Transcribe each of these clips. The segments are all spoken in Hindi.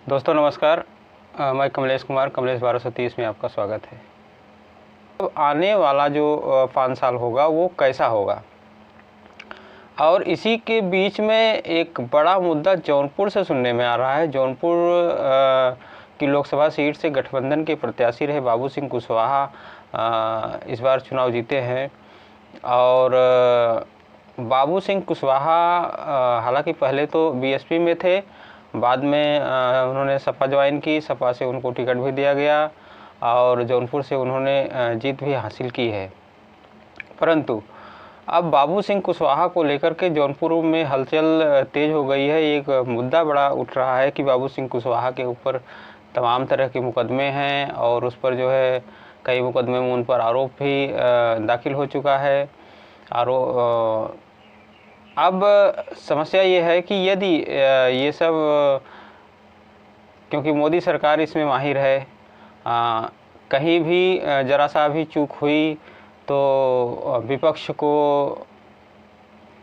दोस्तों नमस्कार। मैं कमलेश कुमार, कमलेश 1230 में आपका स्वागत है। तो आने वाला जो 5 साल होगा वो कैसा होगा, और इसी के बीच में एक बड़ा मुद्दा जौनपुर से सुनने में आ रहा है। जौनपुर की लोकसभा सीट से गठबंधन के प्रत्याशी रहे बाबू सिंह कुशवाहा इस बार चुनाव जीते हैं। और बाबू सिंह कुशवाहा हालांकि पहले तो बीएसपी में थे, बाद में उन्होंने सपा ज्वाइन की, सपा से उनको टिकट भी दिया गया और जौनपुर से उन्होंने जीत भी हासिल की है। परंतु अब बाबू सिंह कुशवाहा को लेकर के जौनपुर में हलचल तेज हो गई है। एक मुद्दा बड़ा उठ रहा है कि बाबू सिंह कुशवाहा के ऊपर तमाम तरह के मुकदमे हैं और उस पर जो है कई मुकदमे में उन पर आरोप भी दाखिल हो चुका है। अब समस्या ये है कि यदि ये सब, क्योंकि मोदी सरकार इसमें माहिर है, कहीं भी ज़रा सा भी चूक हुई तो विपक्ष को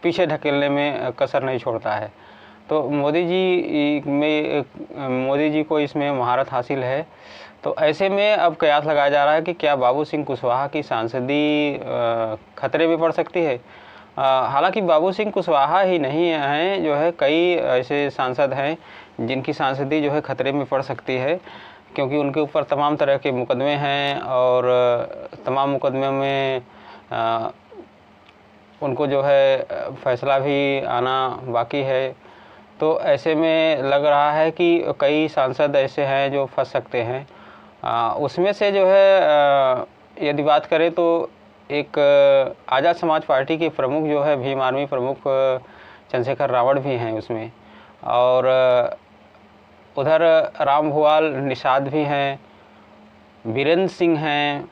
पीछे ढकेलने में कसर नहीं छोड़ता है। तो मोदी जी को इसमें महारत हासिल है। तो ऐसे में अब कयास लगाया जा रहा है कि क्या बाबू सिंह कुशवाहा की सांसदी खतरे में पड़ सकती है। हालांकि बाबू सिंह कुशवाहा ही नहीं हैं, जो है कई ऐसे सांसद हैं जिनकी सांसदी जो है खतरे में पड़ सकती है, क्योंकि उनके ऊपर तमाम तरह के मुकदमे हैं और तमाम मुकदमे में उनको जो है फैसला भी आना बाकी है। तो ऐसे में लग रहा है कि कई सांसद ऐसे हैं जो फंस सकते हैं। उसमें से जो है यदि बात करें तो एक आज़ाद समाज पार्टी के प्रमुख जो है भीम आर्मी प्रमुख चंद्रशेखर रावण भी हैं उसमें, और उधर राम भुआल निषाद भी हैं, बीरेंद्र सिंह हैं,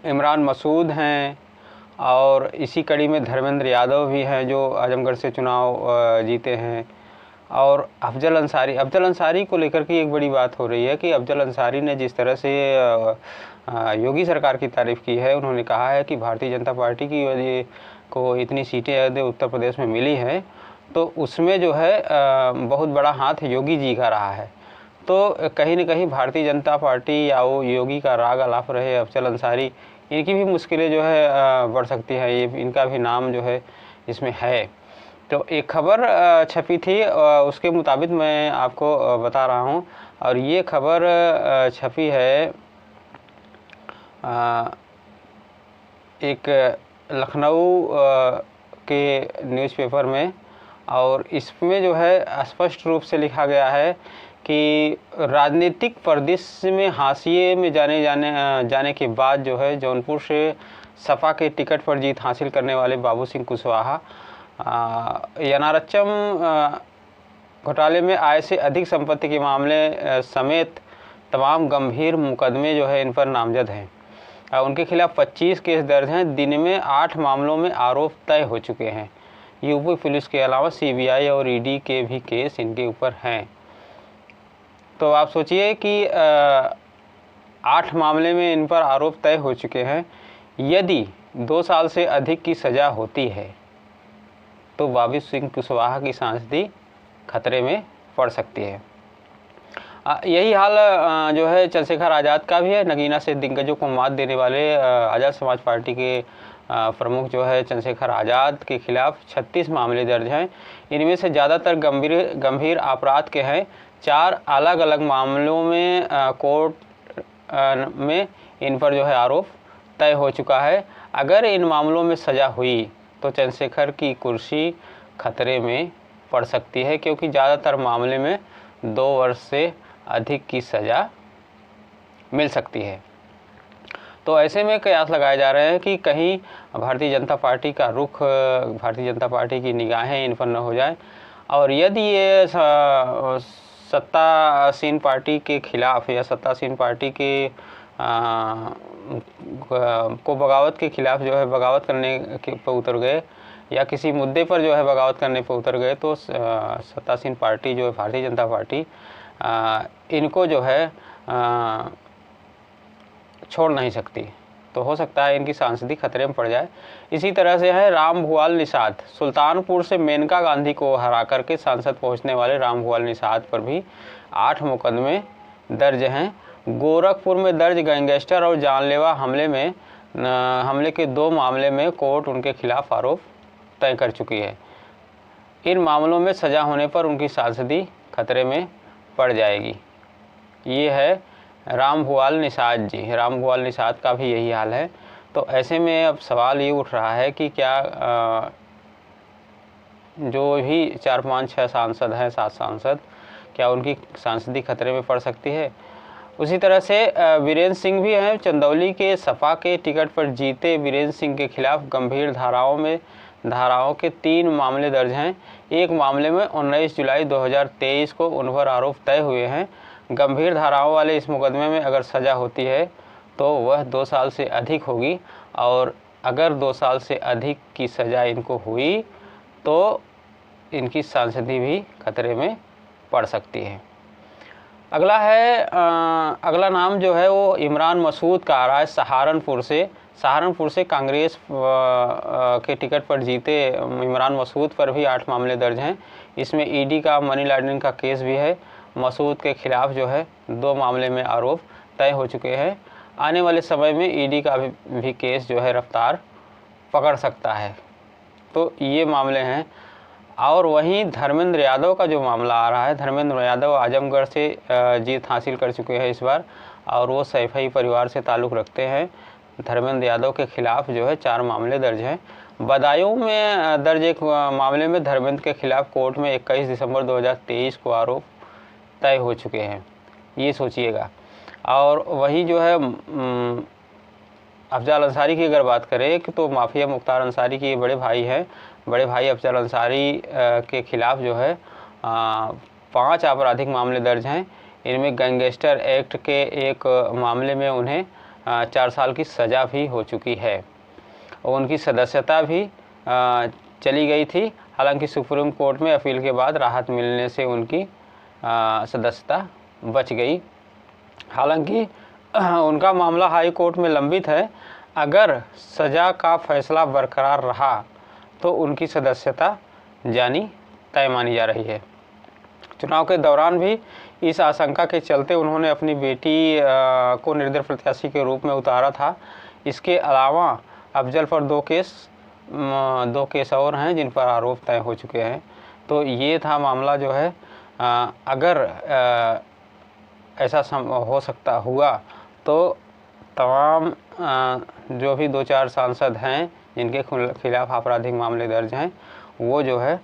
इमरान मसूद हैं, और इसी कड़ी में धर्मेंद्र यादव भी हैं जो आजमगढ़ से चुनाव जीते हैं। और अफजल अंसारी को लेकर के एक बड़ी बात हो रही है कि अफजल अंसारी ने जिस तरह से योगी सरकार की तारीफ़ की है, उन्होंने कहा है कि भारतीय जनता पार्टी की यदि को इतनी सीटें यदि उत्तर प्रदेश में मिली हैं तो उसमें जो है बहुत बड़ा हाथ योगी जी का रहा है। तो कहीं न कहीं भारतीय जनता पार्टी या वो योगी का राग अलाप रहे अफजल अंसारी, इनकी भी मुश्किलें जो है बढ़ सकती हैं। ये इनका भी नाम जो है इसमें है। तो एक खबर छपी थी, उसके मुताबिक मैं आपको बता रहा हूँ, और ये खबर छपी है एक लखनऊ के न्यूज़पेपर में, और इसमें जो है स्पष्ट रूप से लिखा गया है कि राजनीतिक परिदृश्य में हाशिए में जाने के बाद जो है जौनपुर से सपा के टिकट पर जीत हासिल करने वाले बाबू सिंह कुशवाहा यनारच्चम घोटाले में आय से अधिक संपत्ति के मामले समेत तमाम गंभीर मुकदमे जो है इन पर नामजद हैं। उनके खिलाफ 25 केस दर्ज हैं। दिन में 8 मामलों में आरोप तय हो चुके हैं। यूपी पुलिस के अलावा सीबीआई और ईडी के भी केस इनके ऊपर हैं। तो आप सोचिए कि 8 मामले में इन पर आरोप तय हो चुके हैं। यदि 2 साल से अधिक की सज़ा होती है तो बाबू सिंह कुशवाहा की सांसदी खतरे में पड़ सकती है। यही हाल जो है चंद्रशेखर आज़ाद का भी है। नगीना से दिग्गजों को मात देने वाले आज़ाद समाज पार्टी के प्रमुख जो है चंद्रशेखर आज़ाद के खिलाफ 36 मामले दर्ज हैं। इनमें से ज़्यादातर गंभीर अपराध के हैं। 4 अलग अलग मामलों में कोर्ट में इन पर जो है आरोप तय हो चुका है। अगर इन मामलों में सज़ा हुई तो चंद्रशेखर की कुर्सी खतरे में पड़ सकती है, क्योंकि ज़्यादातर मामले में 2 वर्ष से अधिक की सज़ा मिल सकती है। तो ऐसे में कयास लगाए जा रहे हैं कि कहीं भारतीय जनता पार्टी का रुख, भारतीय जनता पार्टी की निगाहें इन पर न हो जाए, और यदि ये सत्तासीन पार्टी के खिलाफ या सत्तासीन पार्टी के को बगावत के खिलाफ जो है बगावत करने के पर उतर गए, या किसी मुद्दे पर जो है बगावत करने पर उतर गए, तो सत्तासीन पार्टी जो है भारतीय जनता पार्टी इनको जो है छोड़ नहीं सकती। तो हो सकता है इनकी सांसदी खतरे में पड़ जाए। इसी तरह से है राम भुआल निषाद, सुल्तानपुर से मेनका गांधी को हरा करके सांसद पहुंचने वाले राम भुआल निषाद पर भी 8 मुकदमे दर्ज हैं। गोरखपुर में दर्ज गैंगस्टर और जानलेवा हमले के 2 मामले में कोर्ट उनके खिलाफ आरोप तय कर चुकी है। इन मामलों में सज़ा होने पर उनकी सांसदी खतरे में पड़ जाएगी। ये है राम भुआल निषाद जी। राम भुआल निषाद का भी यही हाल है। तो ऐसे में अब सवाल ये उठ रहा है कि क्या जो भी 4, 5, 6 सांसद हैं, 7 सांसद, क्या उनकी सांसदी खतरे में पड़ सकती है। उसी तरह से वीरेंद्र सिंह भी हैं। चंदौली के सपा के टिकट पर जीते वीरेंद्र सिंह के खिलाफ गंभीर धाराओं के 3 मामले दर्ज हैं। एक मामले में 19 जुलाई 2023 को उन पर आरोप तय हुए हैं। गंभीर धाराओं वाले इस मुकदमे में अगर सज़ा होती है तो वह 2 साल से अधिक होगी, और अगर 2 साल से अधिक की सज़ा इनको हुई तो इनकी सांसदी भी खतरे में पड़ सकती है। अगला नाम जो है वो इमरान मसूद का आ रहा है सहारनपुर से कांग्रेस के टिकट पर जीते इमरान मसूद पर भी 8 मामले दर्ज हैं। इसमें ईडी का मनी लॉन्ड्रिंग का केस भी है। मसूद के खिलाफ जो है 2 मामले में आरोप तय हो चुके हैं। आने वाले समय में ईडी का भी केस जो है रफ्तार पकड़ सकता है। तो ये मामले हैं। और वहीं धर्मेंद्र यादव का जो मामला आ रहा है, धर्मेंद्र यादव आजमगढ़ से जीत हासिल कर चुके हैं इस बार, और वो सैफई परिवार से ताल्लुक़ रखते हैं। धर्मेंद्र यादव के खिलाफ जो है 4 मामले दर्ज हैं। बदायूं में दर्ज एक मामले में धर्मेंद्र के खिलाफ कोर्ट में 21 दिसंबर 2023 को आरोप तय हो चुके हैं। ये सोचिएगा। और वहीं जो है अफजल अंसारी की अगर बात करें तो माफिया मुख्तार अंसारी के बड़े भाई हैं। बड़े भाई अफजल अंसारी के खिलाफ जो है 5 आपराधिक मामले दर्ज हैं। इनमें गैंगस्टर एक्ट के एक मामले में उन्हें 4 साल की सज़ा भी हो चुकी है। उनकी सदस्यता भी चली गई थी। हालांकि सुप्रीम कोर्ट में अपील के बाद राहत मिलने से उनकी सदस्यता बच गई। हालांकि उनका मामला हाई कोर्ट में लंबित है। अगर सज़ा का फैसला बरकरार रहा तो उनकी सदस्यता जानी तय मानी जा रही है। चुनाव के दौरान भी इस आशंका के चलते उन्होंने अपनी बेटी को निर्दलीय प्रत्याशी के रूप में उतारा था। इसके अलावा अफजल पर 2 केस और हैं जिन पर आरोप तय हो चुके हैं। तो ये था मामला जो है। अगर ऐसा हुआ तो तमाम जो भी 2-4 सांसद हैं जिनके खिलाफ आपराधिक मामले दर्ज हैं, वो जो है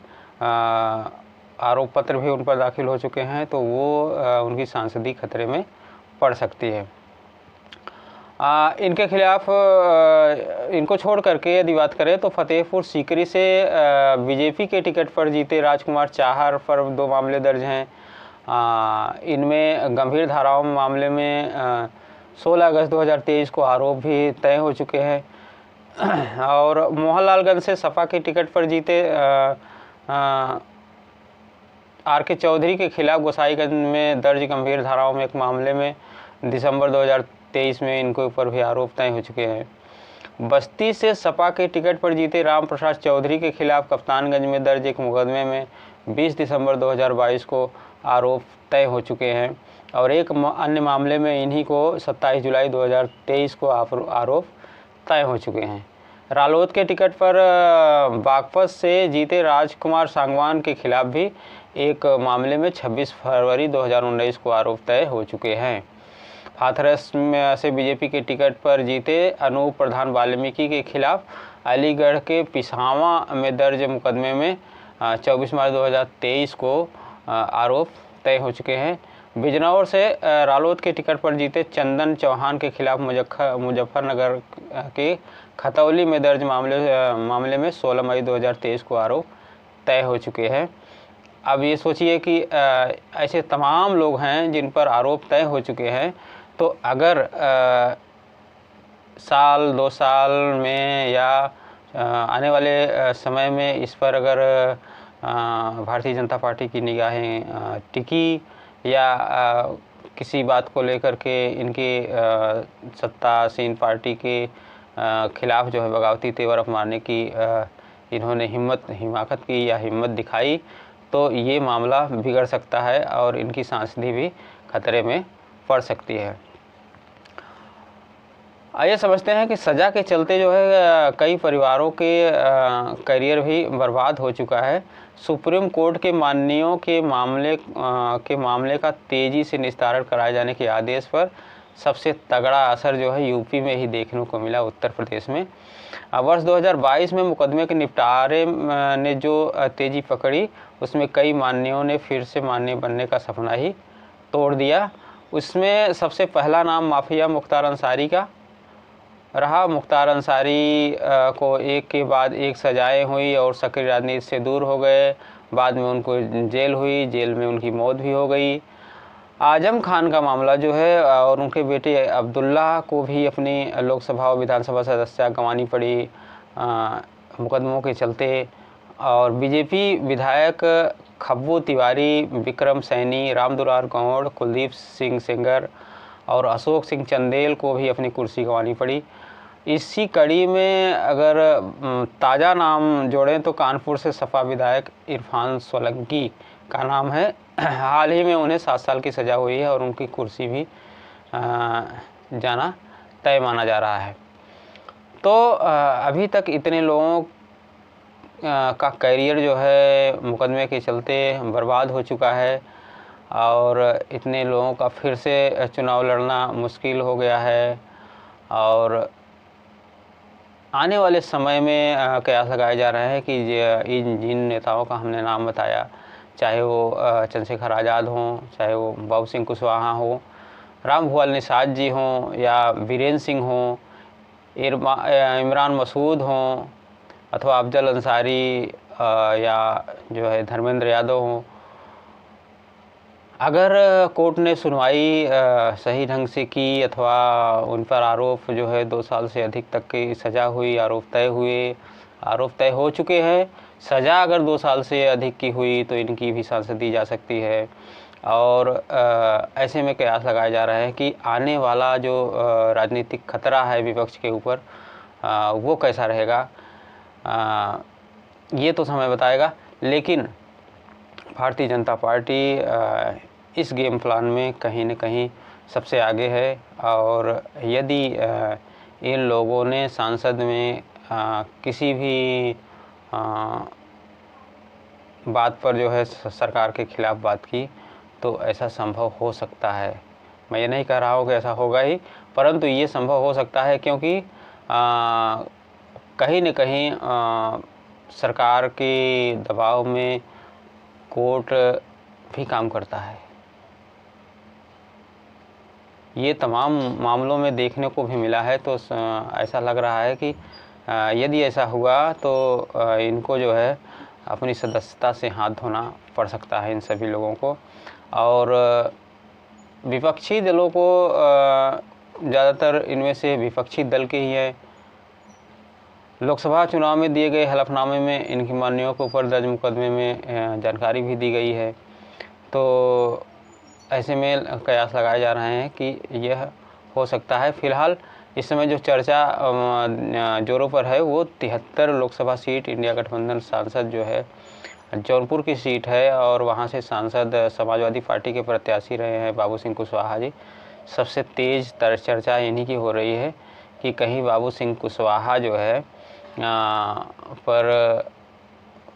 आरोप पत्र भी उन पर दाखिल हो चुके हैं, तो वो उनकी सांसदी खतरे में पड़ सकती है। इनके खिलाफ इनको छोड़ करके यदि बात करें तो फतेहपुर सीकरी से बीजेपी के टिकट पर जीते राजकुमार चाहर पर 2 मामले दर्ज हैं। इनमें गंभीर धाराओं मामले में 16 अगस्त 2023 को आरोप भी तय हो चुके हैं। और मोहनलालगंज से सपा के टिकट पर जीते आर.के. चौधरी के खिलाफ गोसाईगंज में दर्ज गंभीर धाराओं में एक मामले में दिसंबर 2023 में इनके ऊपर भी आरोप तय हो चुके हैं। बस्ती से सपा के टिकट पर जीते राम प्रसाद चौधरी के खिलाफ कप्तानगंज में दर्ज एक मुकदमे में 20 दिसंबर 2022 को आरोप तय हो चुके हैं। और एक अन्य मामले में इन्हीं को 27 जुलाई 2023 को आरोप तय हो चुके हैं। रालोद के टिकट पर बागपत से जीते राजकुमार सांगवान के खिलाफ भी एक मामले में 26 फरवरी 2019 को आरोप तय हो चुके हैं। हाथरस में से बीजेपी के टिकट पर जीते अनूप प्रधान वाल्मीकि के खिलाफ अलीगढ़ के पिसावा में दर्ज मुकदमे में 24 मार्च 2023 को आरोप तय हो चुके हैं। बिजनौर से रालोद के टिकट पर जीते चंदन चौहान के खिलाफ मुजफ्फरनगर के खतौली में दर्ज मामले में 16 मई 2023 को आरोप तय हो चुके हैं। अब ये सोचिए कि ऐसे तमाम लोग हैं जिन पर आरोप तय हो चुके हैं। तो अगर साल 2 साल में या आने वाले समय में इस पर अगर भारतीय जनता पार्टी की निगाहें टिकी या किसी बात को लेकर के इनके सत्तासीन पार्टी के खिलाफ जो है बगावती तेवर अपनाने की इन्होंने हिमाकत की या हिम्मत दिखाई तो ये मामला बिगड़ सकता है और इनकी सांसदी भी खतरे में पड़ सकती है। आइए समझते हैं कि सज़ा के चलते जो है कई परिवारों के करियर भी बर्बाद हो चुका है। सुप्रीम कोर्ट के माननीयों के मामले का तेज़ी से निस्तारण कराए जाने के आदेश पर सबसे तगड़ा असर जो है यूपी में ही देखने को मिला, उत्तर प्रदेश में। वर्ष 2022 में मुकदमे के निपटारे ने जो तेज़ी पकड़ी उसमें कई माननीयों ने फिर से माननीय बनने का सपना ही तोड़ दिया। उसमें सबसे पहला नाम माफिया मुख्तार अंसारी का रहा। मुख्तार अंसारी को एक के बाद एक सजाएं हुई और सक्रिय राजनीति से दूर हो गए। बाद में उनको जेल हुई, जेल में उनकी मौत भी हो गई। आजम खान का मामला जो है और उनके बेटे अब्दुल्ला को भी अपनी लोकसभा और विधानसभा सदस्यता गंवानी पड़ी मुकदमों के चलते। और बीजेपी विधायक खब्बू तिवारी, विक्रम सैनी, रामदुलार गौड़, कुलदीप सिंह सेंगर और अशोक सिंह चंदेल को भी अपनी कुर्सी गंवानी पड़ी। इसी कड़ी में अगर ताज़ा नाम जोड़ें तो कानपुर से सपा विधायक इरफान सोलंकी का नाम है। हाल ही में उन्हें 7 साल की सज़ा हुई है और उनकी कुर्सी भी जाना तय माना जा रहा है। तो अभी तक इतने लोगों का करियर जो है मुकदमे के चलते बर्बाद हो चुका है और इतने लोगों का फिर से चुनाव लड़ना मुश्किल हो गया है। और आने वाले समय में कयास लगाए जा रहे हैं कि जिन नेताओं का हमने नाम बताया, चाहे वो चंद्रशेखर आज़ाद हों, चाहे वो बाबू सिंह कुशवाहा हो, रामभुआल निषाद जी हों या वीरेंद्र सिंह हों, इमरान मसूद हों अथवा अफजल अंसारी या जो है धर्मेंद्र यादव हों, अगर कोर्ट ने सुनवाई सही ढंग से की अथवा उन पर आरोप जो है 2 साल से अधिक तक की सज़ा हुई, आरोप तय हो चुके हैं, सज़ा अगर 2 साल से अधिक की हुई तो इनकी भी सांसद दी जा सकती है। और ऐसे में कयास लगाया जा रहा है कि आने वाला जो राजनीतिक खतरा है विपक्ष के ऊपर वो कैसा रहेगा ये तो समय बताएगा। लेकिन भारतीय जनता पार्टी इस गेम प्लान में कहीं न कहीं सबसे आगे है। और यदि इन लोगों ने संसद में किसी भी बात पर जो है सरकार के खिलाफ बात की तो ऐसा संभव हो सकता है। मैं ये नहीं कह रहा हूँ कि ऐसा होगा ही, परंतु ये संभव हो सकता है क्योंकि कहीं न कहीं सरकार के दबाव में कोर्ट भी काम करता है। ये तमाम मामलों में देखने को भी मिला है। तो ऐसा लग रहा है कि यदि ऐसा हुआ तो इनको जो है अपनी सदस्यता से हाथ धोना पड़ सकता है इन सभी लोगों को। और विपक्षी दलों को ज़्यादातर इनमें से विपक्षी दल के ही हैं। लोकसभा चुनाव में दिए गए हलफनामे में इनकी माननीयों के ऊपर दर्ज मुकदमे में जानकारी भी दी गई है। तो ऐसे में कयास लगाए जा रहे हैं कि यह हो सकता है। फ़िलहाल इस समय जो चर्चा जोरों पर है वो 73 लोकसभा सीट इंडिया गठबंधन सांसद जो है जौनपुर की सीट है और वहाँ से सांसद समाजवादी पार्टी के प्रत्याशी रहे हैं बाबू सिंह कुशवाहा जी। सबसे तेज़ चर्चा इन्हीं की हो रही है कि कहीं बाबू सिंह कुशवाहा जो है पर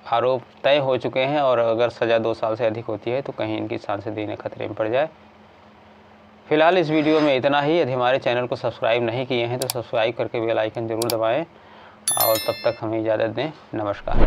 आरोप तय हो चुके हैं और अगर सज़ा 2 साल से अधिक होती है तो कहीं इनकी सांसदी ने खतरे में पड़ जाए। फिलहाल इस वीडियो में इतना ही। यदि हमारे चैनल को सब्सक्राइब नहीं किए हैं तो सब्सक्राइब करके बेल आइकन ज़रूर दबाएं और तब तक हमें इजाज़त दें। नमस्कार।